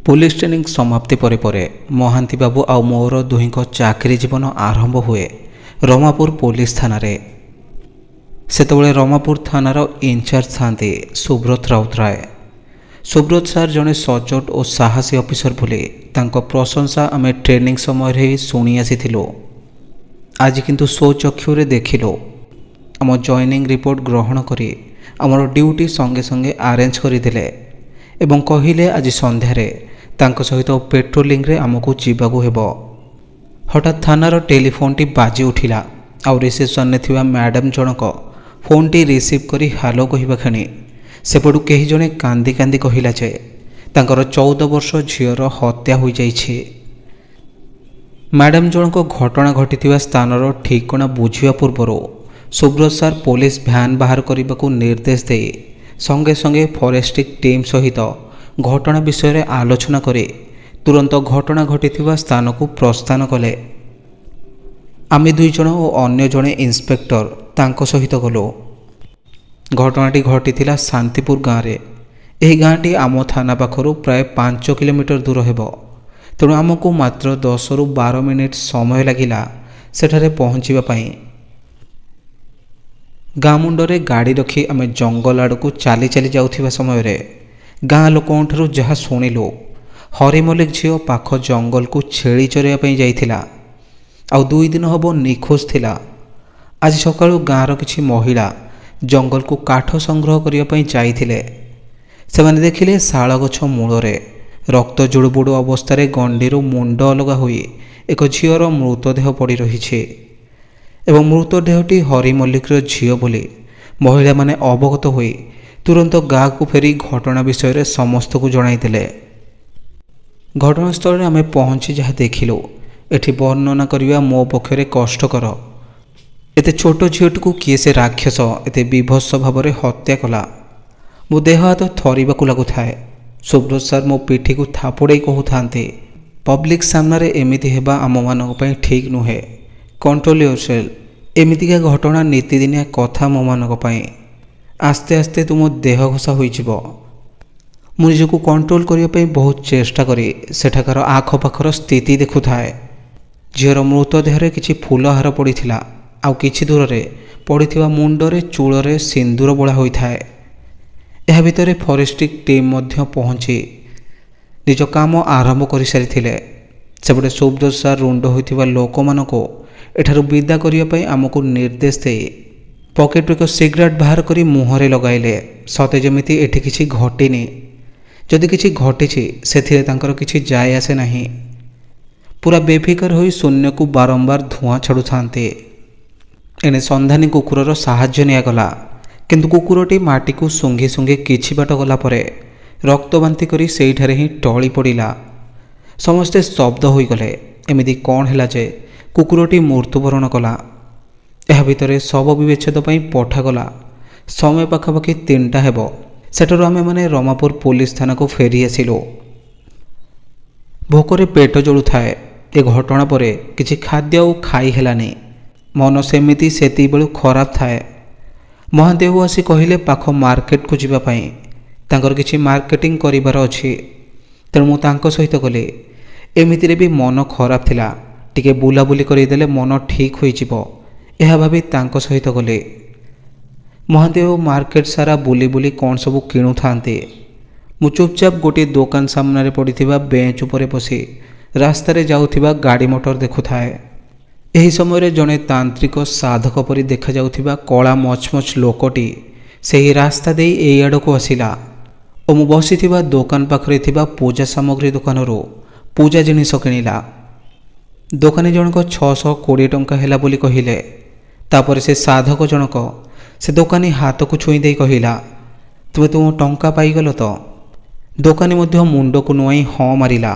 Police training समाप्ति परे परे महांती बाबू आ मोर दुहींक चाकरी जीवन आरंभ हुए रमापुर पुलिस थाना रे। सेतबेले रमापुर थानार इनचार्ज थांती सुब्रत राउतराय। सुब्रत सार जड़े सचोट और साहसी अफिसर बोली तांको प्रशंसा आमे ट्रेनिंग समय ही शुणी आसीथिलु। आज किंतु स्वचक्षुरे देखिलु आम जॉइनिंग रिपोर्ट ग्रहण करी आमर ड्यूटी संगे संगे आरेंज करथिले एवं कहिले आज संध्यारे तांको सहित पेट्रोलिंग रे आमको जीवाकू हेबो। हठात थानार टेलीफोन टी बाजी उठिला आउ रिसेप्शन ने थिबा मैडम जनक फोन टी रिसीव करी हालो कहिबा खणी सेपटू केही जणे कांदी कांदी कहिला जे तांकर 14 वर्ष झियर हत्या होई जाइछि। मैडम जनक घटना घटिथिबा स्थानर ठिकणा बुझिबा पूर्वरो सुब्रत सार पुलिस भ्यान बाहर करने निर्देश दे संगे संगे फॉरेस्टिक टीम सहित घटना विषय रे आलोचना करे तुरंत घटना घटिथिबा स्थान को प्रस्थान कले। आमे दुई जण और अन्य जणे इंस्पेक्टर तांको सहित गलो। घटनाटी घटिथिला शांतिपुर गाँव रे। एही गाँटी आम थाना पाखरु प्राय 5 किलोमीटर दूर हेबो। तेणु आमको मात्र 10 रु 12 मिनिट समय लगिला सेठारे पहुँचीबा पई। गाँ मुंडरे गाड़ी रखी आमे जंगल आड़ को चली चली जाउथिबा समय रे गाँ लोकंठारु जहा शुणिलु हरि मल्लिक झियो पाख जंगल को छेली चरिया पई जाइथिला आउ 2 दिन हबो निखोज थिला। आज सकाळु गाँर किछि महिला जंगल को काठ संग्रह करिया पई जाइथिले। सेमाने देखिले शाल गछ मूलरे रक्त जुड़ुबुड़ु अवस्था गंडीरू मुंड अलगा होई एक झियर मृतदेह पड़ी रही एवं मृतदेहटी हरि मल्लिक झियो बोली महिला माने अवगत होई तुरंत गाँ को फेरी घटना विषय रे समस्त को जणाइदेले। घटनास्थल आमे पहुँची जहाँ देखिलु एठी वर्णना करिया मो पक्षरे कष्टकर। एते छोट झीटी को किए से राक्षस एते विभत्स भाव में हत्या कला। मो देह हाथ थरिबाकू लागुथाए। सुब्रत सार मो पिठी को थापुड़े कहूथांते पब्लिक सामने एमिति हेबा आम मानक पई ठीक नुहे। Control yourself. एमितिका घटना नीतिदिनिया कथा मो मानक पई। आस्ते आस्ते तुम देह घसा होइजिबो। मु निजको कंट्रोल करिया पई बहुत चेष्टा करी सेठाकार आखपाखर स्थिति देखुथाए। झीर मृतदेह किछि फूलहार पड़िथिला आउ किछि दूर रे पड़िथिबा मुंडरे चूलरे सिंदूर बोला होइथाए। एहा भितरे फॉरेस्टिक टीम मध्य पहुंची निज काम आरंभ करि सारिथिले। सेपटे सुब्रत सार रुंड होइथिबा लोकमानको एठारु विदा करिया पई आमको निर्देश दे पकेट एक सिगरेट बाहर करी मुहरे लगाइले सते जमिति एठी किछि घटिनी। जदि किछि घटिछि सेथिरे तांकर किछि जाय आसे नाही। पूरा बेफिकर होई शून्य को बारंबार धुआं छाड़ू थांते। एने संधानी कुकुरर साहाय्य नियागला किंतु कुकुरटी माटी को सुंघी सुंघी किछि बाट गला परे रक्तबांति करी सेइठारे ही टळी पड़िला। समस्ते स्तब्ध होई गले। एमिति कोन हैला जे कुकुरटी मृत्युवरण कला। यह भितरे शव विच्छेद पई पठागला। समय पाखापाखि 3टा हेबो। सेठारु आमे माने रमापुर पुलिस थाना को फेरी आसिलु। भोकरे पेट जळु थाए। ए घटना परे किछि खाद्य और खाई हेलानी। मन सेमिति सेति बेलु खराब थाए। महादेव आसी कहिले पाख मार्केट को जीवा पई तांकर किछि मार्केटिंग करिबार अछि। तेणु मु तांको सहित गले। एमितिरे भी मन खराब थिला। टिके बुलाबुली करिदेले मन ठीक होई जिवो यह भावी तांको सहित गले। महादेव मार्केट सारा बुली बुली कौन सबू किणु थांते। मु चुपचाप गोटे दुकान सामने पड़िथिबा बेंच उपरे बसी रास्ता रे जाउथिबा गाड़ी मोटर देखुथाए। एही समय रे जने तांत्रिक साधक परि देखा जाउथिबा कला मचमच लोकटी सेही रास्ता देई एई आड़ को आसिला और मु बसीथिबा दुकान पाखरे थिबा पूजा सामग्री दुकानरो पूजा जिनिस किनिला। दोकानी जनक 620 टंका हैला बोली कहिले। तापर से साधक जनक से दोकानी हाथ को छुई दे कहिला तुमे तुम टंका पाईगल तो। दोकानी मध्य मुंड को नुआई हाँ मारिला।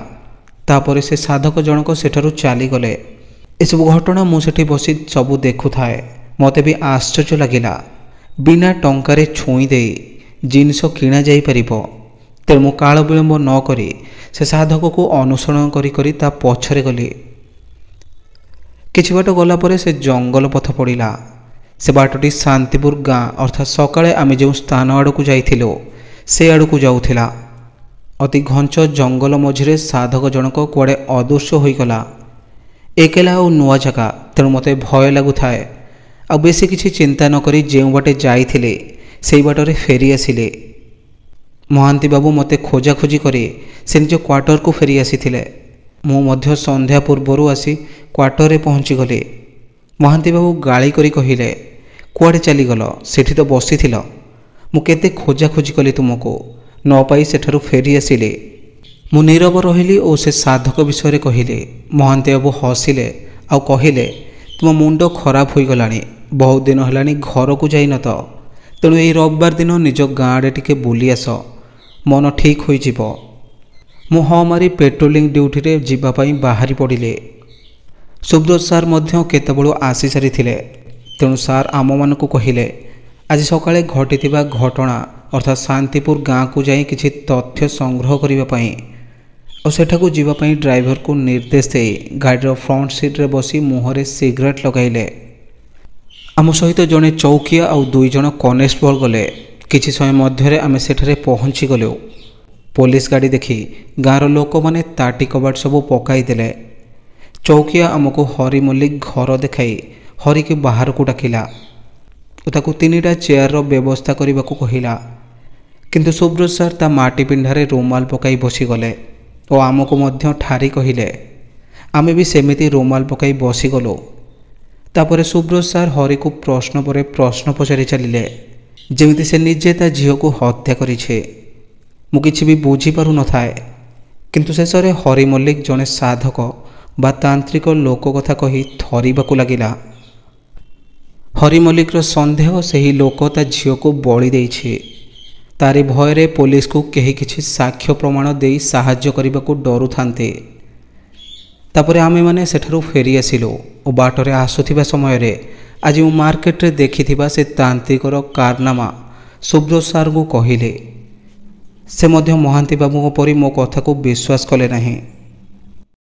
तापर से साधक जनक सेठारु चली गले। एसबू घटना मु सेठी बसी सबू देखुथाए। मते भी आश्चर्य लगिला बिना टंकारे छुई दे जिनिस किणा जाई परिबो। तेणु मु काल विलंब न करी से साधक को अनुसरण करी करी ता पछरे गली। किछि बाट गला परे से जंगल पथ पड़िला। से बाटटी शांतिपुर गाँ अर्थात सकाळे आमे जो स्थान आड़ को जाइथिलो से आड़ को जाउथिला। ଅତି ଘଞ୍ଚ ଜଙ୍ଗଲ ମଝିରେ ସାଧକ ଜଣକ କୁଆଡ଼େ ଅଦୃଶ୍ୟ ହୋଇଗଲା। ଏକେଲା ଆଉ ନୂଆ ଜାଗା, ତେଣୁ ମୋତେ ଭୟ ଲାଗୁଥାଏ। ଆଉ ବେଶୀ କିଛି ଚିନ୍ତା ନ କରି ଯେଉଁ ବାଟେ ଯାଇଥିଲେ ସେଇ ବାଟରେ ଫେରି ଆସିଲେ। ମହାନ୍ତି ବାବୁ ମୋତେ ଖୋଜାଖୋଜି କରି ସେ ନିଜ କ୍ୱାର୍ଟରକୁ ଫେରି ଆସିଥିଲେ। ମୁଁ ମଧ୍ୟ ସନ୍ଧ୍ୟା ପୂର୍ବରୁ ଆସି କ୍ୱାର୍ଟରରେ ପହଞ୍ଚିଗଲି। ମହାନ୍ତି ବାବୁ ଗାଳି କରି କହିଲେ, କୁଆଡ଼େ ଚାଲିଗଲ? ସେଠି ତ ବସିଥିଲ। ମୁଁ କେତେ ଖୋଜାଖୋଜି କଲି ତୁମକୁ, ନ ପାଇ ସେଠାରୁ ଫେରି ଆସିଲି। ମୁଁ ନୀରବ ରହିଲି ଓ ସେ ସାଧକ ବିଷୟରେ କହିଲି। ମହାନ୍ତି ବାବୁ ହସିଲେ ଆଉ କହିଲେ, ତୁମ ମୁଣ୍ଡ ଖରାପ ହୋଇଗଲାଣି। ବହୁତ ଦିନ ହେଲାଣି ଘରକୁ ଯାଇନ ତ, ତେଣୁ ଏଇ ରବିବାର ଦିନ ନିଜ ଗାଁରେ ଟିକେ ବୁଲି ଆସ, ମନ ଠିକ୍ ହୋଇଯିବ। ମୁଁ ହଁ ମାରି ପେଟ୍ରୋଲିଂ ଡ୍ୟୁଟିରେ ଯିବା ପାଇଁ ବାହାରି ପଡ଼ିଲି। ସୁବ୍ରତ ସାର୍ ମଧ୍ୟ କେତେବେଳୁ ଆସି ସାରିଥିଲେ। ତେଣୁ ସାର୍ ଆମମାନଙ୍କୁ କହିଲେ, ଆଜି ସକାଳେ ଘଟିଥିବା ଘଟଣା ଅର୍ଥାତ୍ ଶାନ୍ତିପୁର ଗାଁକୁ ଯାଇ କିଛି ତଥ୍ୟ ସଂଗ୍ରହ କରିବା ପାଇଁ ଆଉ ସେଠାକୁ ଯିବା ପାଇଁ ଡ୍ରାଇଭରକୁ ନିର୍ଦ୍ଦେଶ ଦେଇ ଗାଡ଼ିର ଫ୍ରଣ୍ଟ ସିଟ୍ରେ ବସି ମୁହଁରେ ସିଗାରେଟ୍ ଲଗାଇଲେ। ଆମ ସହିତ ଜଣେ ଚୌକିଆ ଆଉ 2 ଜଣ କନେଷ୍ଟବଳ ଗଲେ। କିଛି ସମୟ ମଧ୍ୟରେ ଆମେ ସେଠାରେ ପହଞ୍ଚିଗଲୁ। ପୋଲିସ ଗାଡ଼ି ଦେଖି ଗାଁର ଲୋକମାନେ ତାଟି କବାଟ ସବୁ ପକାଇଦେଲେ। ଚୌକିଆ ଆମକୁ ହରି ମଲ୍ଲିକ ଘର ଦେଖାଇ ହରିକି ବାହାରକୁ ଡାକିଲା ଓ ତାକୁ 3ଟା ଚେୟାରର ବ୍ୟବସ୍ଥା କରିବାକୁ କହିଲା। କିନ୍ତୁ ସୁବ୍ରତ ସାର୍ ତା ମାଟି ପିଣ୍ଡାରେ ରୁମାଲ ପକାଇ ବସିଗଲେ ଓ ଆମକୁ ମଧ୍ୟ ଠାରି କହିଲେ। ଆମେ ବି ସେମିତି ରୁମାଲ ପକାଇ ବସିଗଲୁ। ତାପରେ ସୁବ୍ରତ ସାର୍ ହରିକୁ ପ୍ରଶ୍ନ ପରେ ପ୍ରଶ୍ନ ପଚାରି ଚାଲିଲେ, ଯେମିତି ସେ ନିଜେ ତା ଝିଅକୁ ହତ୍ୟା କରିছে। ମୁଁ କିଛି ବି ବୁଝିପାରୁନଥାଏ। କିନ୍ତୁ ଶେଷରେ ହରି ମଲ୍ଲିକ ଜଣେ ସାଧକ ବା ତାନ୍ତ୍ରିକ ଲୋକ କଥା କହି ଥରିବାକୁ ଲାଗିଲା। ହରି ମଲ୍ଲିକର ସନ୍ଦେହ ସେହି ଲୋକ ତା ଝିଅକୁ ବଳି ଦେଇଛି। ତାରି ଭୟରେ ପୋଲିସକୁ କେହି କିଛି ସାକ୍ଷ୍ୟ ପ୍ରମାଣ ଦେଇ ସାହାଯ୍ୟ କରିବାକୁ ଡରୁଥାନ୍ତି। ତାପରେ ଆମେମାନେ ସେଠାରୁ ଫେରି ଆସିଲୁ ଓ ବାଟରେ ଆସୁଥିବା ସମୟରେ ଆଜି ମୁଁ ମାର୍କେଟରେ ଦେଖିଥିବା ସେ ତାନ୍ତ୍ରିକର କାରନାମା ସୁବ୍ରତ ସାର୍ଙ୍କୁ କହିଲି। ସେ ମଧ୍ୟ ମହାନ୍ତି ବାବୁଙ୍କ ପରି ମୋ କଥାକୁ ବିଶ୍ୱାସ କଲେ ନାହିଁ।